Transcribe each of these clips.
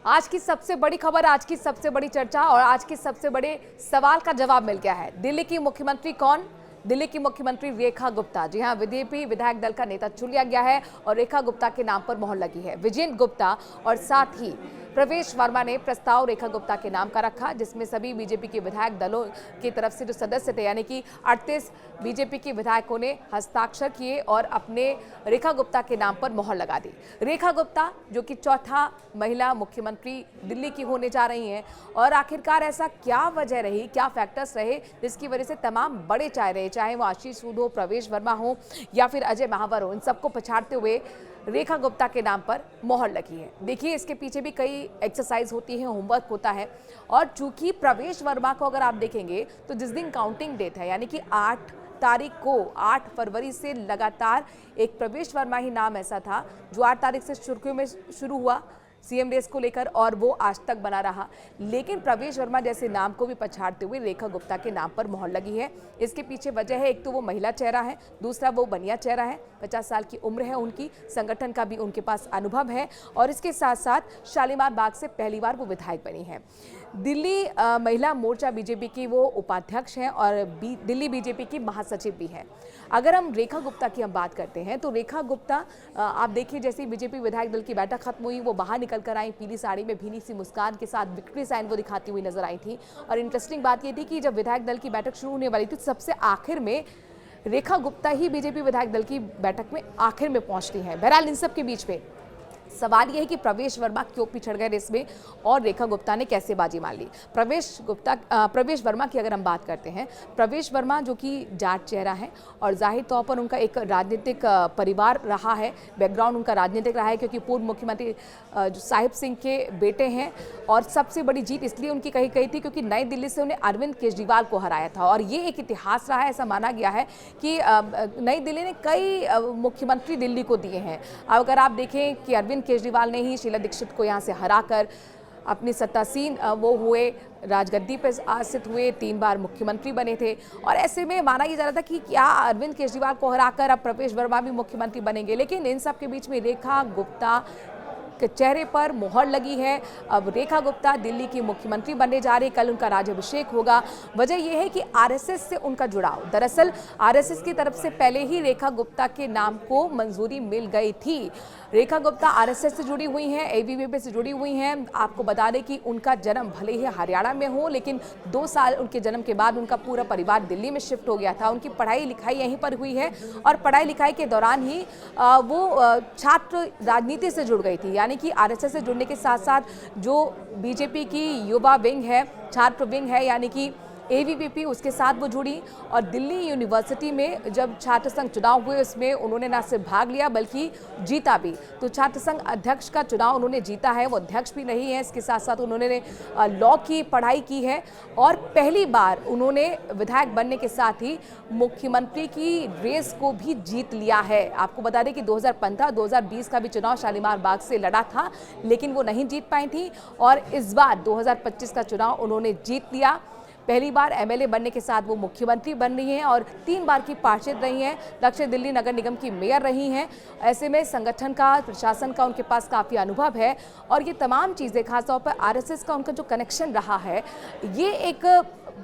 आज की सबसे बड़ी खबर, आज की सबसे बड़ी चर्चा और आज के सबसे बड़े सवाल का जवाब मिल गया है। दिल्ली की मुख्यमंत्री कौन? दिल्ली की मुख्यमंत्री रेखा गुप्ता। जी हां, बीजेपी विधायक दल का नेता चुन लिया गया है और रेखा गुप्ता के नाम पर मोहर लगी है। विजेंद्र गुप्ता और साथ ही प्रवेश वर्मा ने प्रस्ताव रेखा गुप्ता के नाम का रखा, जिसमें सभी बीजेपी के विधायक दलों की तरफ से जो सदस्य थे, यानी कि 38 बीजेपी के विधायकों ने हस्ताक्षर किए और अपने रेखा गुप्ता के नाम पर मोहर लगा दी। रेखा गुप्ता जो कि चौथा महिला मुख्यमंत्री दिल्ली की होने जा रही हैं, और आखिरकार ऐसा क्या वजह रही, क्या फैक्टर्स रहे जिसकी वजह से तमाम बड़े चाहे वो आशीष सूद हो, प्रवेश वर्मा हो या फिर अजय महावर हो, इन सबको पछाड़ते हुए रेखा गुप्ता के नाम पर मोहर लगी है। देखिए, इसके पीछे भी कई एक्सरसाइज होती है, होमवर्क होता है। और चूंकि प्रवेश वर्मा को अगर आप देखेंगे तो जिस दिन काउंटिंग डेट है, यानी कि 8 तारीख को, 8 फरवरी से लगातार एक प्रवेश वर्मा ही नाम ऐसा था जो 8 तारीख से सुर्खियों में शुरू हुआ सीएम रेस को लेकर, और वो आज तक बना रहा। लेकिन प्रवेश वर्मा जैसे नाम को भी पछाड़ते हुए रेखा गुप्ता के नाम पर मोहर लगी है। इसके पीछे वजह है, एक तो वो महिला चेहरा है, दूसरा वो बनिया चेहरा है, 50 साल की उम्र है उनकी, संगठन का भी उनके पास अनुभव है, और इसके साथ साथ शालीमार बाग से पहली बार वो विधायक बनी है। दिल्ली महिला मोर्चा बीजेपी की वो उपाध्यक्ष हैं और दिल्ली बीजेपी की महासचिव भी हैं। अगर हम रेखा गुप्ता की बात करते हैं तो रेखा गुप्ता, आप देखिए, जैसे बीजेपी विधायक दल की बैठक खत्म हुई, वो बाहर निकल कर आई, पीली साड़ी में भीनी सी मुस्कान के साथ विक्ट्री साइन वो दिखाती हुई नजर आई थी। और इंटरेस्टिंग बात ये थी कि जब विधायक दल की बैठक शुरू होने वाली थी, सबसे आखिर में रेखा गुप्ता ही बीजेपी विधायक दल की बैठक में आखिर में पहुंचती हैं। बहरहाल इन सब के बीच में सवाल यह है कि प्रवेश वर्मा क्यों पिछड़ गए रेस में और रेखा गुप्ता ने कैसे बाजी मार ली। प्रवेश वर्मा की अगर हम बात करते हैं, प्रवेश वर्मा जो कि जाट चेहरा है और जाहिर तौर पर उनका एक राजनीतिक परिवार रहा है, बैकग्राउंड उनका राजनीतिक रहा है, क्योंकि पूर्व मुख्यमंत्री साहिब सिंह के बेटे हैं। और सबसे बड़ी जीत इसलिए उनकी कही गई थी क्योंकि नई दिल्ली से उन्हें अरविंद केजरीवाल को हराया था, और ये एक इतिहास रहा है। ऐसा माना गया है कि नई दिल्ली ने कई मुख्यमंत्री दिल्ली को दिए हैं। अगर आप देखें कि अरविंद केजरीवाल ने ही शीला दीक्षित को यहाँ से हराकर अपनी सत्तासीन वो हुए, राजगद्दी पर आसीन हुए, 3 बार मुख्यमंत्री बने थे। और ऐसे में माना ये जा रहा था कि क्या अरविंद केजरीवाल को हराकर अब प्रवेश वर्मा भी मुख्यमंत्री बनेंगे, लेकिन इन सब के बीच में रेखा गुप्ता के चेहरे पर मोहर लगी है। अब रेखा गुप्ता दिल्ली की मुख्यमंत्री बनने जा रही, कल उनका राज्याभिषेक होगा। वजह यह है कि आरएसएस से उनका जुड़ाव, दरअसल आरएसएस की तरफ से पहले ही रेखा गुप्ता के नाम को मंजूरी मिल गई थी। रेखा गुप्ता आरएसएस से जुड़ी हुई हैं, एबीवीपी से जुड़ी हुई हैं। आपको बता दें कि उनका जन्म भले ही हरियाणा में हो, लेकिन 2 साल उनके जन्म के बाद उनका पूरा परिवार दिल्ली में शिफ्ट हो गया था। उनकी पढ़ाई लिखाई यहीं पर हुई है और पढ़ाई लिखाई के दौरान ही वो छात्र राजनीति से जुड़ गई थी, यानी कि आरएसएस से जुड़ने के साथ साथ जो बीजेपी की युवा विंग है, छात्र विंग है, यानी कि एबीवीपी, उसके साथ वो जुड़ी। और दिल्ली यूनिवर्सिटी में जब छात्र संघ चुनाव हुए, उसमें उन्होंने ना सिर्फ भाग लिया बल्कि जीता भी। तो छात्र संघ अध्यक्ष का चुनाव उन्होंने जीता है, वो अध्यक्ष भी नहीं है। इसके साथ साथ उन्होंने लॉ की पढ़ाई की है और पहली बार उन्होंने विधायक बनने के साथ ही मुख्यमंत्री की रेस को भी जीत लिया है। आपको बता दें कि 2015-2020 का भी चुनाव शालीमार बाग से लड़ा था, लेकिन वो नहीं जीत पाई थी, और इस बार 2025 का चुनाव उन्होंने जीत लिया। पहली बार एमएलए बनने के साथ वो मुख्यमंत्री बन रही हैं और 3 बार की पार्षद रही हैं, दक्षिण दिल्ली नगर निगम की मेयर रही हैं। ऐसे में संगठन का, प्रशासन का उनके पास काफ़ी अनुभव है, और ये तमाम चीज़ें, खासतौर पर आरएसएस का उनका जो कनेक्शन रहा है, ये एक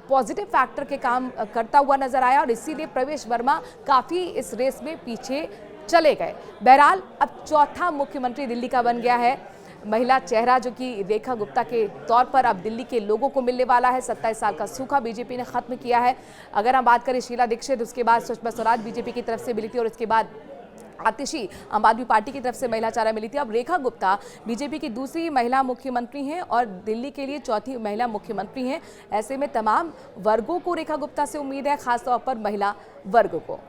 पॉजिटिव फैक्टर के काम करता हुआ नजर आया, और इसीलिए प्रवेश वर्मा काफ़ी इस रेस में पीछे चले गए। बहरहाल अब चौथा मुख्यमंत्री दिल्ली का बन गया है, महिला चेहरा जो कि रेखा गुप्ता के तौर पर अब दिल्ली के लोगों को मिलने वाला है। 27 साल का सूखा बीजेपी ने खत्म किया है। अगर हम बात करें शीला दीक्षित, उसके बाद सुषमा स्वराज बीजेपी की तरफ से मिली थी, और उसके बाद आतिशी आम आदमी पार्टी की तरफ से महिला चेहरा मिली थी। अब रेखा गुप्ता बीजेपी की दूसरी महिला मुख्यमंत्री हैं और दिल्ली के लिए चौथी महिला मुख्यमंत्री हैं। ऐसे में तमाम वर्गों को रेखा गुप्ता से उम्मीद है, खासतौर पर महिला वर्ग को।